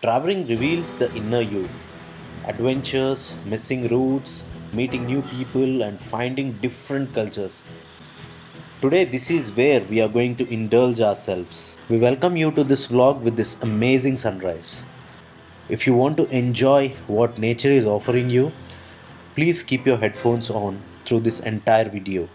Traveling reveals the inner you. Adventures, missing routes, meeting new people, and finding different cultures. Today, this is where we are going to indulge ourselves. We welcome you to this vlog with this amazing sunrise. If you want to enjoy what nature is offering you, please keep your headphones on through this entire video.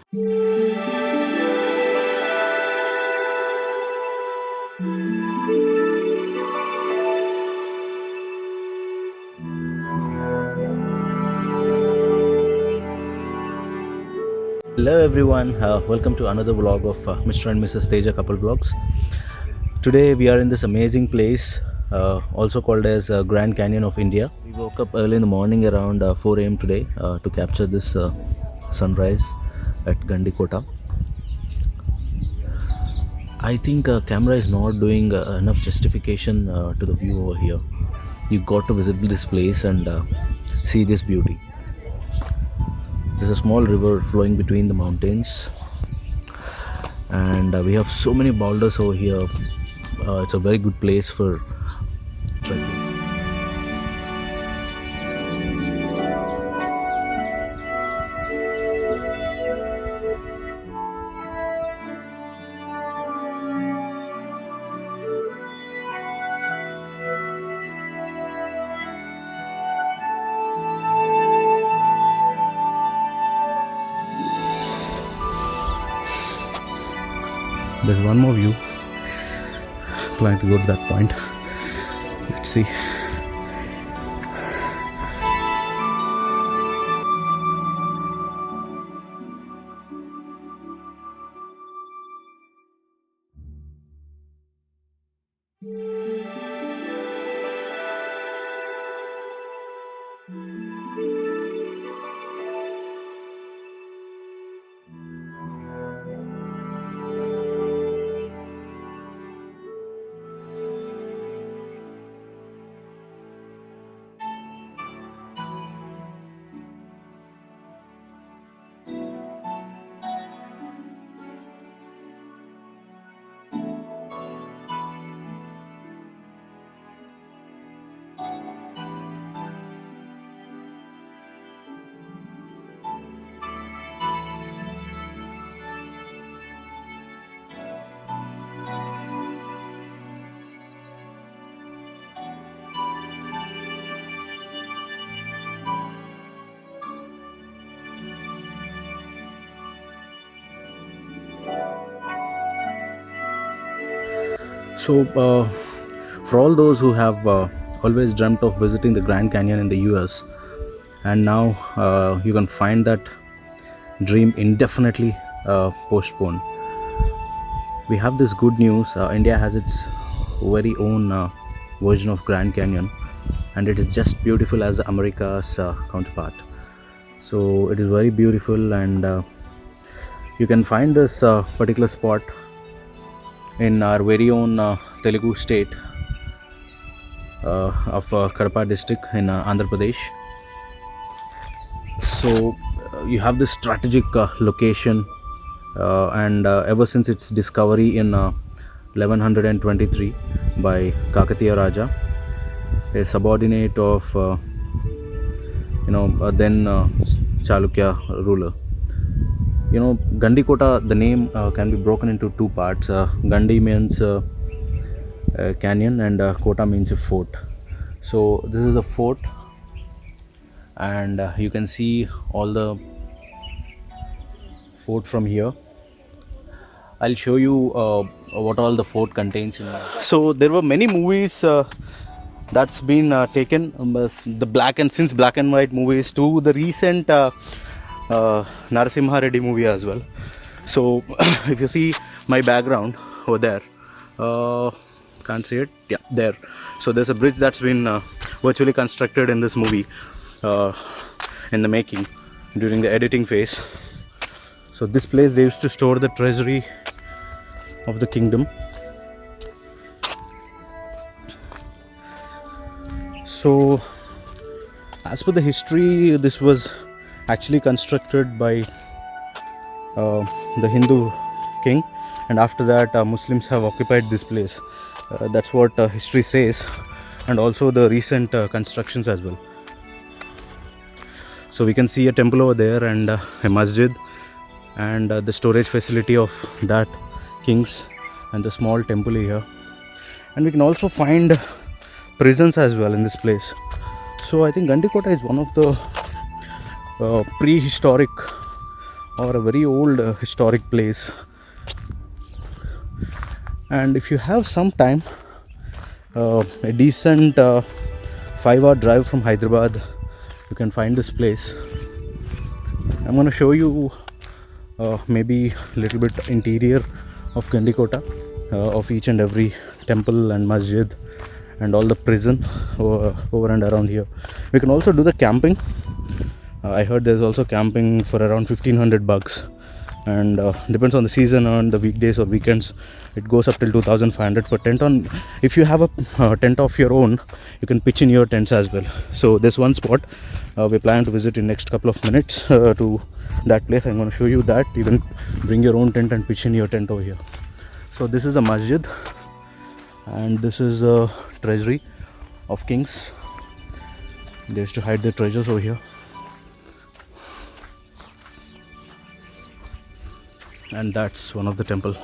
Hello everyone, welcome to another vlog of Mr. and Mrs. Teja Couple Vlogs. Today we are in this amazing place, also called as Grand Canyon of India. We woke up early in the morning around 4 a.m. today to capture this sunrise at Gandikota. I think camera is not doing enough justification to the view over here. You got to visit this place and see this beauty. There's a small river flowing between the mountains, and we have so many boulders over here. It's a very good place for trekking. There's one more view. Planning to go to that point. Let's see. So, for all those who have always dreamt of visiting the Grand Canyon in the US, and now you can find that dream indefinitely postponed, we have this good news. India has its very own version of Grand Canyon, and it is just beautiful as America's counterpart. So, it is very beautiful, and you can find this particular spot in our very own Telugu state of Kadapa district in Andhra Pradesh. So you have this strategic location, and ever since its discovery in 1123 by Kakatiya Raja, a subordinate of then Chalukya ruler. Gandikota, the name can be broken into two parts. Gandi means canyon, and Kota means a fort. So this is a fort, and you can see all the fort from here. I'll show you what all the fort contains. So there were many movies that's been taken, since black and white movies to the recent Narasimha Reddy movie as well. So if you see my background over there, can't see it, yeah, there. So there's a bridge that's been virtually constructed in this movie, in the making during the editing phase. So this place, they used to store the treasury of the kingdom. So as per the history, this was actually constructed by the Hindu king, and after that Muslims have occupied this place. That's what history says. and also the recent constructions as well. So we can see a temple over there and a masjid and the storage facility of that kings and the small temple here. And we can also find prisons as well in this place. So I think Gandikota is one of the prehistoric or a very old historic place. And if you have some time, a decent 5-hour drive from Hyderabad, you can find this place. I'm going to show you maybe a little bit interior of Gandikota, of each and every temple and masjid and all the prison over and around here. We can also do the camping. I heard there's also camping for around 1500 bucks, and depends on the season. On the weekdays or weekends it goes up till 2500 per tent. On if you have a tent of your own, you can pitch in your tents as well. So there's one spot we plan to visit in next couple of minutes to that place. I'm going to show you that you can bring your own tent and pitch in your tent over here. So this is a masjid and this is a treasury of kings. They used to hide their treasures over here. And that's one of the temple.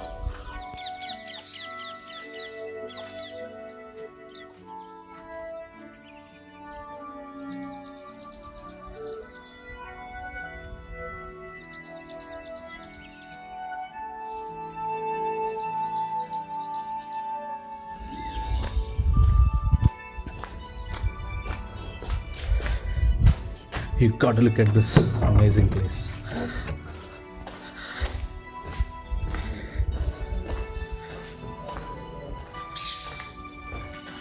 You gotta look at this amazing place.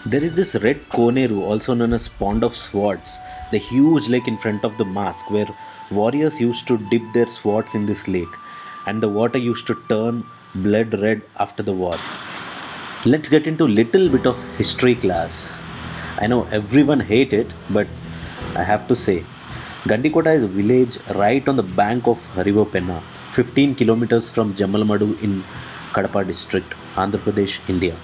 There is this red Koneru, also known as Pond of Swords, the huge lake in front of the mosque where warriors used to dip their swords in this lake and the water used to turn blood red after the war. Let's get into little bit of history class. I know everyone hate it, but I have to say, Gandikota is a village right on the bank of River Penna, 15 kilometers from Jamalmadu in Kadapa district, Andhra Pradesh, India.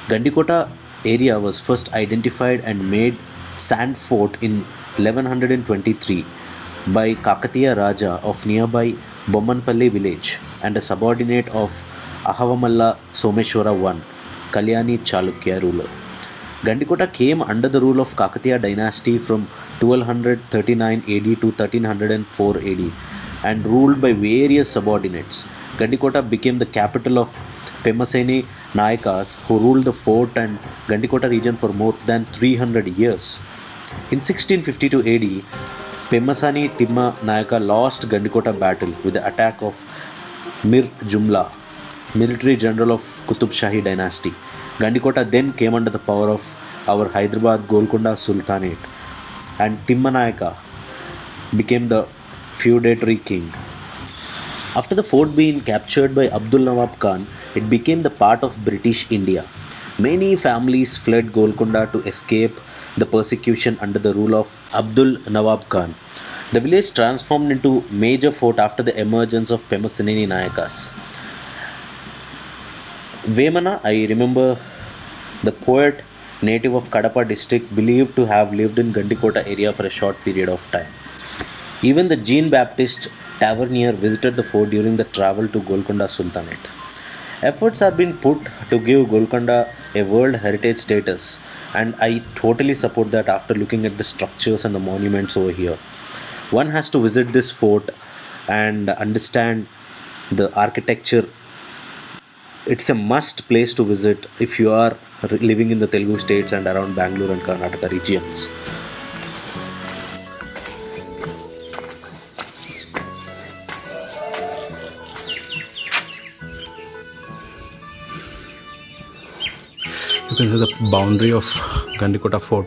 Gandikota area was first identified and made sand fort in 1123 by Kakatiya Raja of nearby Bommanpalli village and a subordinate of Ahavamalla Someshwara I, Kalyani Chalukya ruler. Gandikota came under the rule of Kakatiya dynasty from 1239 AD to 1304 AD and ruled by various subordinates. Gandikota became the capital of Pemaseni Nayakas, who ruled the fort and Gandikota region for more than 300 years. In 1652 AD, Pemasani Timma Nayaka lost Gandikota battle with the attack of Mir Jumla, military general of Qutub Shahi dynasty. Gandikota then came under the power of our Hyderabad Golconda Sultanate, and Timma Nayaka became the feudatory king. After the fort being captured by Abdul Nawab Khan, it became the part of British India. Many families fled Golconda to escape the persecution under the rule of Abdul Nawab Khan. The village transformed into major fort after the emergence of Pemaseni Nayakas. Vemana, I remember the poet native of Kadapa district believed to have lived in Gandikota area for a short period of time. Even the Jean Baptist Tavernier visited the fort during the travel to Golconda Sultanate. Efforts are being put to give Golconda a World Heritage status, and I totally support that after looking at the structures and the monuments over here. One has to visit this fort and understand the architecture. It's a must place to visit if you are living in the Telugu states and around Bangalore and Karnataka regions. You can see the boundary of Gandikota fort.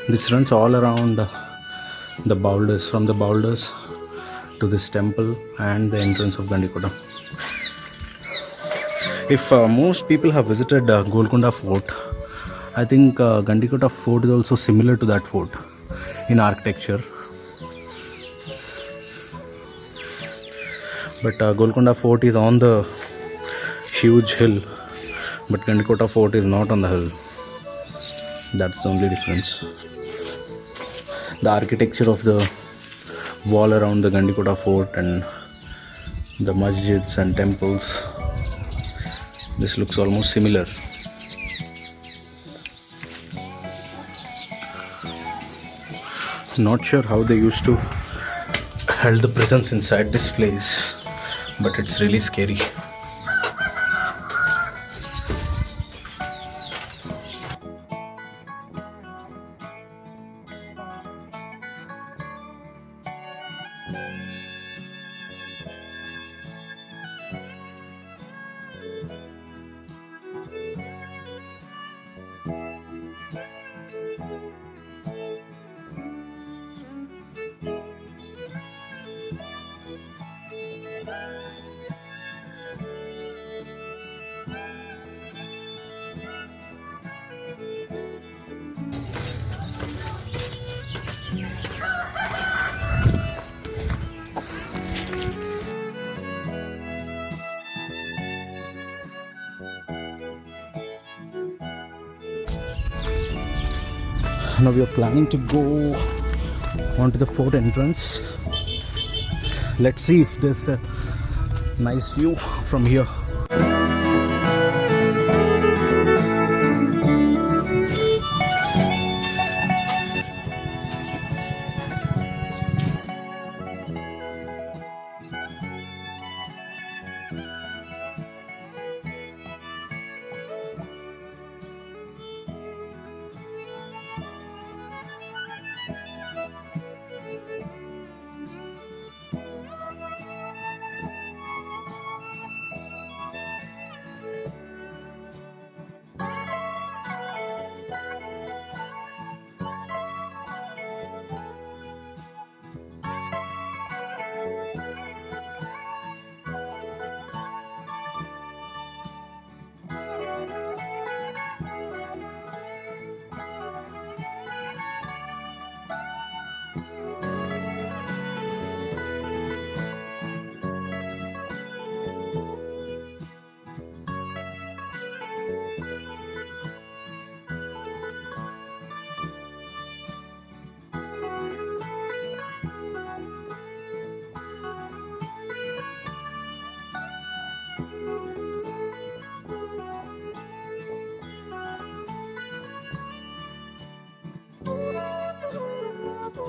This runs all around the boulders, from the boulders to this temple and the entrance of Gandikota. If most people have visited Golconda fort, I think Gandikota fort is also similar to that fort in architecture. But Golconda fort is on the huge hill, but Gandikota fort is not on the hill. That's the only difference. The architecture of the wall around the Gandikota fort and the masjids and temples, this looks almost similar. Not sure how they used to hold the presence inside this place, but it's really scary. Now we are planning to go onto the fort entrance. Let's see if there's a nice view from here.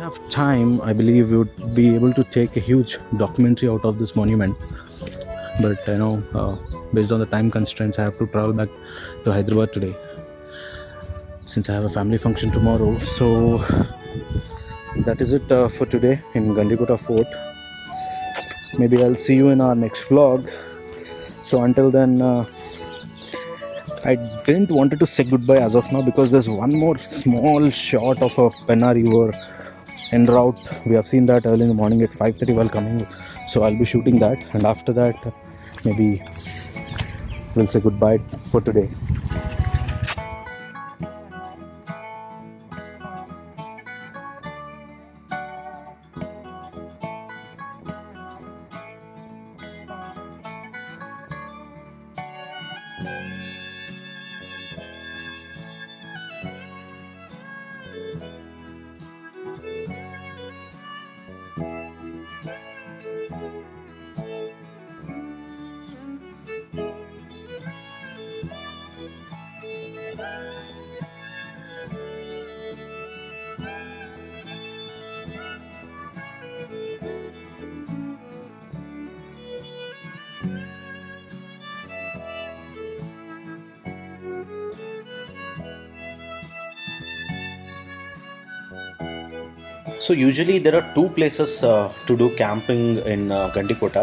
Have time, I believe we would be able to take a huge documentary out of this monument. But based on the time constraints, I have to travel back to Hyderabad today since I have a family function tomorrow. So that is it for today in Gandikota Fort. Maybe I'll see you in our next vlog. So until then, I didn't wanted to say goodbye as of now because there's one more small shot of a Penna River en route. We have seen that early in the morning at 5:30 while coming, so I'll be shooting that, and after that maybe we'll say goodbye for today. So usually there are two places to do camping in Gandikota.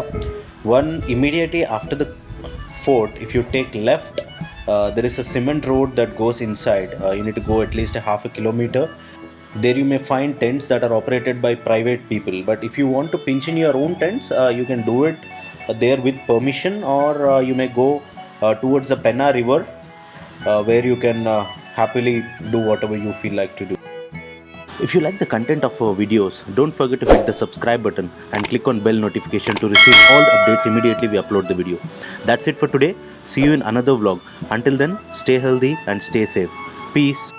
One immediately after the fort, if you take left, there is a cement road that goes inside. You need to go at least a half a kilometer. There you may find tents that are operated by private people. But if you want to pinch in your own tents, you can do it there with permission, or you may go towards the Penna River where you can happily do whatever you feel like to do. If you like the content of our videos, don't forget to hit the subscribe button and click on bell notification to receive all the updates immediately we upload the video. That's it for today. See you in another vlog. Until then, stay healthy and stay safe. Peace.